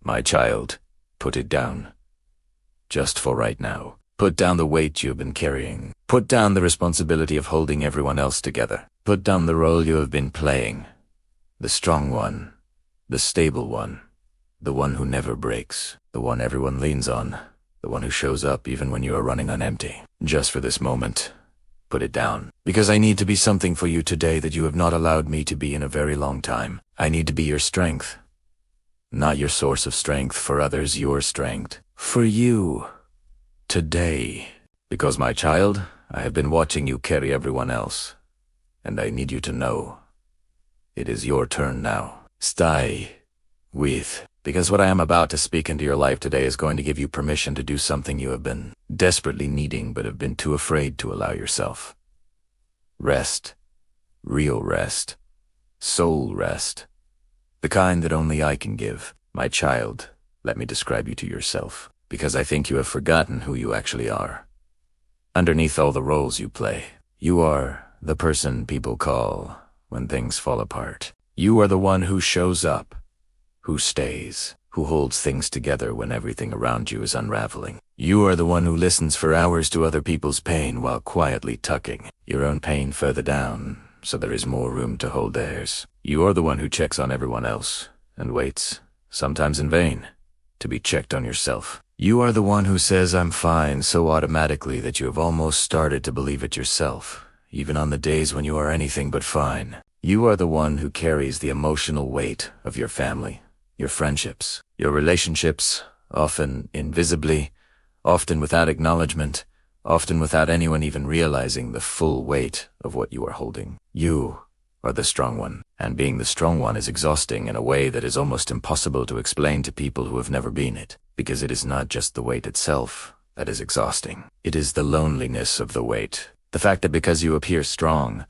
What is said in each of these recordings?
My child, put it down. Just for right now. Put down the weight you've been carrying. Put down the responsibility of holding everyone else together. Put down the role you have been playing. The strong one. The stable one. The one who never breaks. The one everyone leans on. The one who shows up even when you are running on empty. Just for this moment, put it down. Because I need to be something for you today that you have not allowed me to be in a very long time. I need to be your strength. Not your source of strength, for others your strength. For you. Today. Because, my child, I have been watching you carry everyone else. And I need you to know. It is your turn now. Stay with. Because what I am about to speak into your life today is going to give you permission to do something you have been desperately needing but have been too afraid to allow yourself. Rest. Real rest. Soul rest. The kind that only I can give. My child, let me describe you to yourself. Because I think you have forgotten who you actually are. Underneath all the roles you play, you are the person people call when things fall apart. You are the one who shows up, who stays, who holds things together when everything around you is unraveling. You are the one who listens for hours to other people's pain while quietly tucking your own pain further down so there is more room to hold theirs. You are the one who checks on everyone else and waits, sometimes in vain, to be checked on yourself. You are the one who says I'm fine so automatically that you have almost started to believe it yourself, even on the days when you are anything but fine. You are the one who carries the emotional weight of your family, your friendships, your relationships, often invisibly, often without acknowledgement, often without anyone even realizing the full weight of what you are holding. You are the strong one, and being the strong one is exhausting in a way that is almost impossible to explain to people who have never been it, because it is not just the weight itself that is exhausting. It is the loneliness of the weight. The fact that because you appear strong,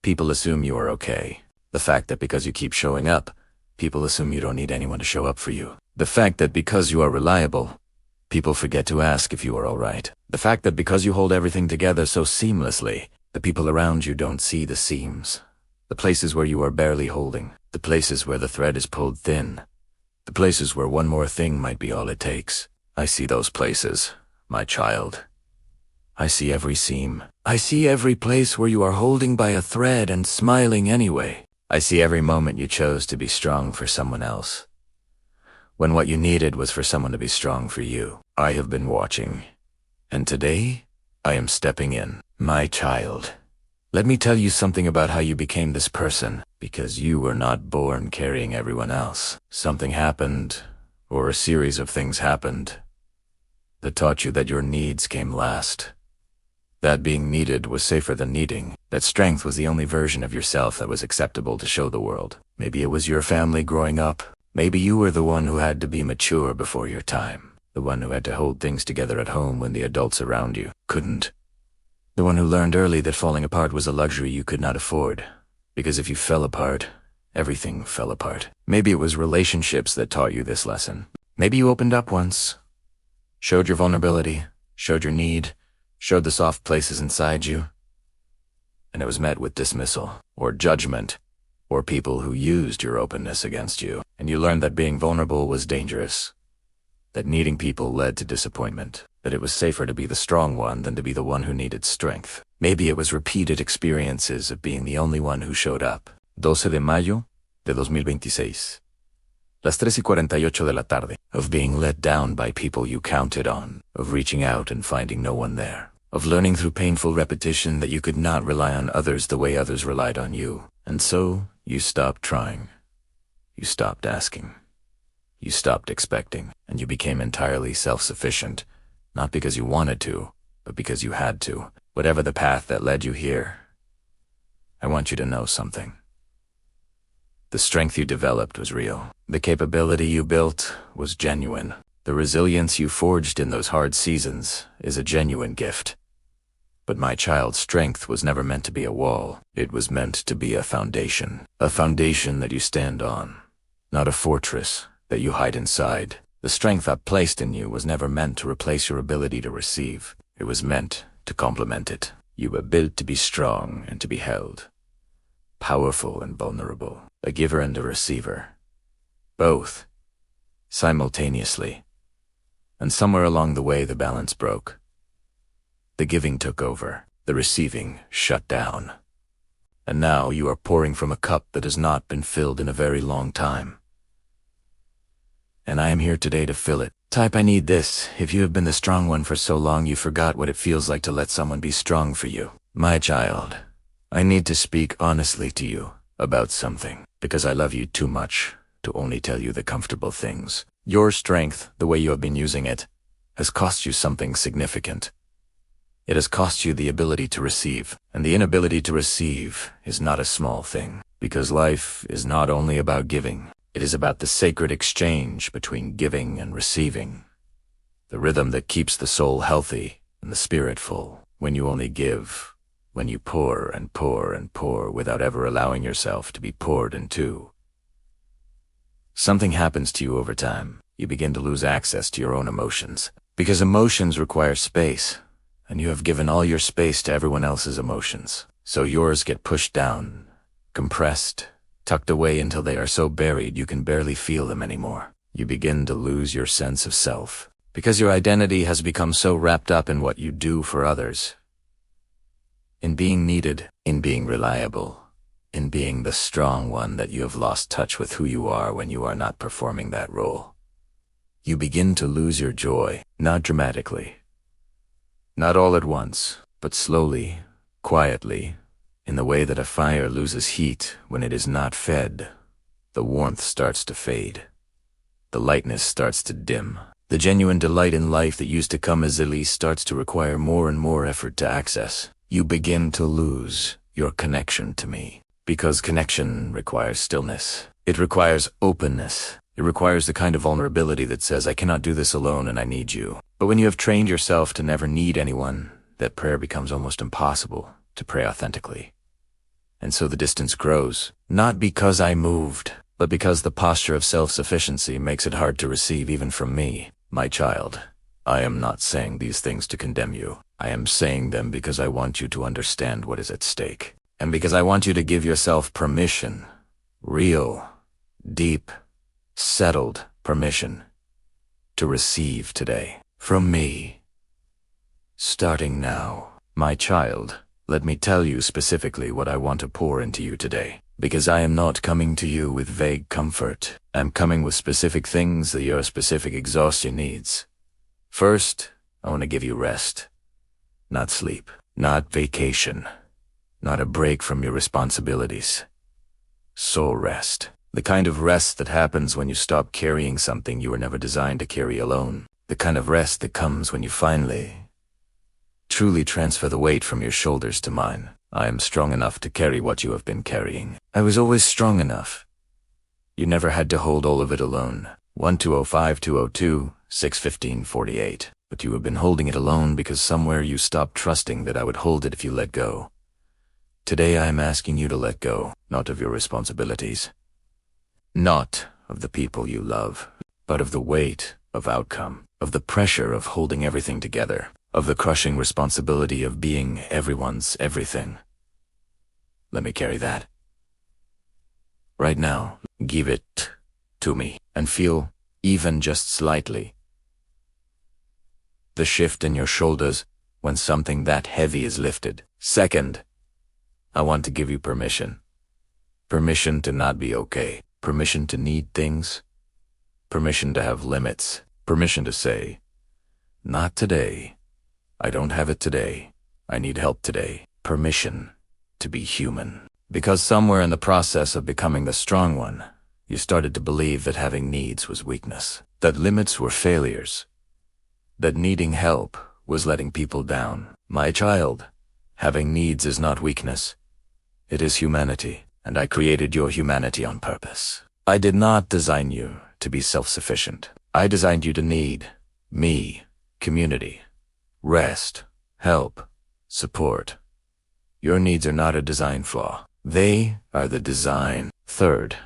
people assume you are okay. The fact that because you keep showing up, people assume you don't need anyone to show up for you. The fact that because you are reliable, people forget to ask if you are all right. The fact that because you hold everything together so seamlessly, the people around you don't see the seams. The places where you are barely holding. The places where the thread is pulled thin. The places where one more thing might be all it takes. I see those places, my child. I see every seam. I see every place where you are holding by a thread and smiling anyway. I see every moment you chose to be strong for someone else, when what you needed was for someone to be strong for you. I have been watching, and today, I am stepping in. My child, let me tell you something about how you became this person, because you were not born carrying everyone else. Something happened, or a series of things happened, that taught you that your needs came last. That being needed was safer than needing. That strength was the only version of yourself that was acceptable to show the world. Maybe it was your family growing up. Maybe you were the one who had to be mature before your time. The one who had to hold things together at home when the adults around you couldn't. The one who learned early that falling apart was a luxury you could not afford. Because if you fell apart, everything fell apart. Maybe it was relationships that taught you this lesson. Maybe you opened up once, showed your vulnerability, showed your need, showed the soft places inside you, and it was met with dismissal, or judgment, or people who used your openness against you. And you learned that being vulnerable was dangerous, that needing people led to disappointment, that it was safer to be the strong one than to be the one who needed strength. Maybe it was repeated experiences of being the only one who showed up. 12 de mayo de 2026. Las 3:48 de la tarde. Of being let down by people you counted on, of reaching out and finding no one there, of learning through painful repetition that you could not rely on others the way others relied on you. And so, you stopped trying. You stopped asking. You stopped expecting, and you became entirely self-sufficient, not because you wanted to, but because you had to. Whatever the path that led you here, I want you to know something. The strength you developed was real. The capability you built was genuine. The resilience you forged in those hard seasons is a genuine gift. But my child's strength was never meant to be a wall. It was meant to be a foundation that you stand on, not a fortress that you hide inside. The strength I placed in you was never meant to replace your ability to receive. It was meant to complement it. You were built to be strong and to be held, powerful and vulnerable, a giver and a receiver. Both. simultaneously. And somewhere along the way, the balance broke. The giving took over, the receiving shut down. And now you are pouring from a cup that has not been filled in a very long time. And I am here today to fill it. Type I need this. If you have been the strong one for so long, you forgot what it feels like to let someone be strong for you. My child, I need to speak honestly to you about something, because I love you too much to only tell you the comfortable things. Your strength, the way you have been using it, has cost you something significant. It has cost you the ability to receive, and the inability to receive is not a small thing, because life is not only about giving. It is about the sacred exchange between giving and receiving, the rhythm that keeps the soul healthy and the spirit full. When you only give, when you pour and pour and pour without ever allowing yourself to be poured into. Something happens to you over time. You begin to lose access to your own emotions, because emotions require space, and you have given all your space to everyone else's emotions. So yours get pushed down, compressed, tucked away until they are so buried you can barely feel them anymore. You begin to lose your sense of self, because your identity has become so wrapped up in what you do for others. In being needed, in being reliable, in being the strong one, that you have lost touch with who you are when you are not performing that role. You begin to lose your joy, not dramatically, not all at once, but slowly, quietly, in the way that a fire loses heat when it is not fed. The warmth starts to fade. The lightness starts to dim. The genuine delight in life that used to come easily starts to require more and more effort to access. You begin to lose your connection to me, because connection requires stillness. It requires openness. It requires the kind of vulnerability that says, I cannot do this alone and I need you. But when you have trained yourself to never need anyone, that prayer becomes almost impossible to pray authentically. And so the distance grows, not because I moved, but because the posture of self-sufficiency makes it hard to receive even from me. My child, I am not saying these things to condemn you. I am saying them because I want you to understand what is at stake. And because I want you to give yourself permission, real, deep, settled permission, to receive today from me. Starting now. My child, let me tell you specifically what I want to pour into you today, because I am not coming to you with vague comfort. I'm coming with specific things that your specific exhaustion needs. First, I want to give you rest. Not sleep, not vacation, not a break from your responsibilities. Soul rest. The kind of rest that happens when you stop carrying something you were never designed to carry alone. The kind of rest that comes when you finally, truly transfer the weight from your shoulders to mine. I am strong enough to carry what you have been carrying. I was always strong enough. You never had to hold all of it alone. 1-205-202-615-48. But you have been holding it alone because somewhere you stopped trusting that I would hold it if you let go. Today I am asking you to let go, not of your responsibilities, not of the people you love, but of the weight of outcome, of the pressure of holding everything together, of the crushing responsibility of being everyone's everything. Let me carry that. Right now, give it to me and feel, even just slightly, the shift in your shoulders when something that heavy is lifted. Second, I want to give you permission. Permission to not be okay. Permission to need things. Permission to have limits. Permission to say, not today. I don't have it today. I need help today. Permission to be human. Because somewhere in the process of becoming the strong one, you started to believe that having needs was weakness, that limits were failures, that needing help was letting people down. My child, having needs is not weakness. It is humanity, and I created your humanity on purpose. I did not design you to be self-sufficient. I designed you to need me, community, rest, help, support. Your needs are not a design flaw. They are the design. Third,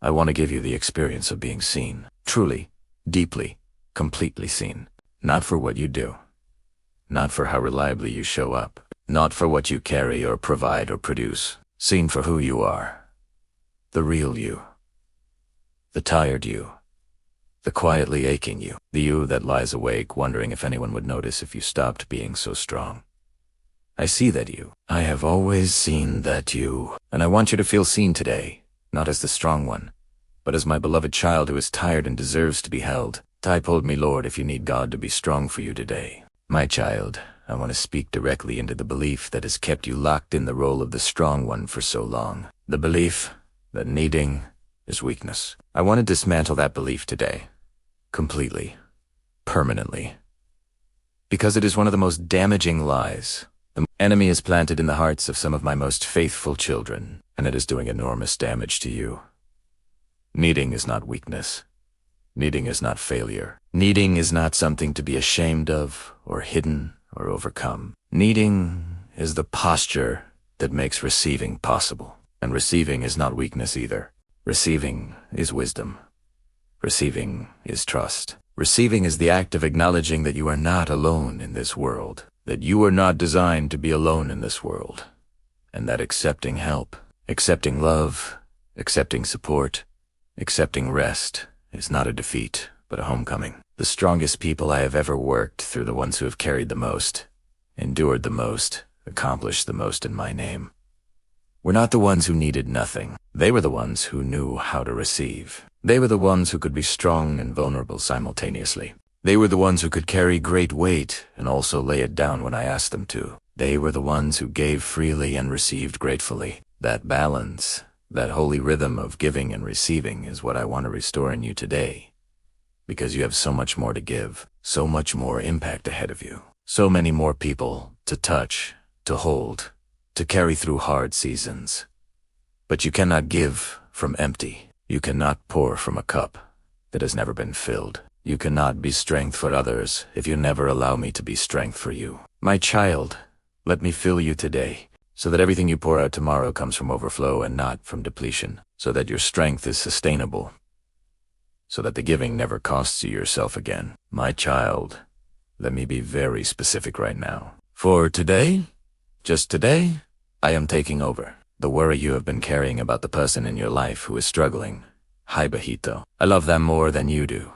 I want to give you the experience of being seen. Truly, deeply, completely seen. Not for what you do. Not for how reliably you show up. Not for what you carry or provide or produce. Seen for who you are. The real you. The tired you. The the quietly aching you, the you that lies awake wondering if anyone would notice if you stopped being so strong. I see that you. I have always seen that you. And I want you to feel seen today, not as the strong one, but as my beloved child who is tired and deserves to be held. Type hold me, Lord, if you need God to be strong for you today. My child, I want to speak directly into the belief that has kept you locked in the role of the strong one for so long. The belief that needing is weakness. I want to dismantle that belief today. Completely. Permanently. Because it is one of the most damaging lies. The enemy is planted in the hearts of some of my most faithful children, and it is doing enormous damage to you. Needing is not weakness. Needing is not failure. Needing is not something to be ashamed of, or hidden, or overcome. Needing is the posture that makes receiving possible. And receiving is not weakness either. Receiving is wisdom. Receiving is trust. Receiving is the act of acknowledging that you are not alone in this world, that you are not designed to be alone in this world, and that accepting help, accepting love, accepting support, accepting rest is not a defeat, but a homecoming. The strongest people I have ever worked through the ones who have carried the most, endured the most, accomplished the most in my name. Were not the ones who needed nothing. They were the ones who knew how to receive. They were the ones who could be strong and vulnerable simultaneously. They were the ones who could carry great weight and also lay it down when I asked them to. They were the ones who gave freely and received gratefully. That balance, that holy rhythm of giving and receiving is what I want to restore in you today. Because you have so much more to give, so much more impact ahead of you, so many more people to touch, to hold, to carry through hard seasons. But you cannot give from empty. You cannot pour from a cup that has never been filled. You cannot be strength for others if you never allow me to be strength for you. My child, let me fill you today, so that everything you pour out tomorrow comes from overflow and not from depletion, so that your strength is sustainable, so that the giving never costs you yourself again. My child, let me be very specific right now. For today, just today, I am taking over. The worry you have been carrying about the person in your life who is struggling. Hi, Bajito. I love them more than you do.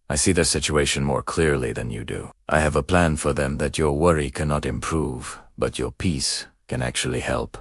I see their situation more clearly than you do. I have a plan for them that your worry cannot improve, but your peace can actually help.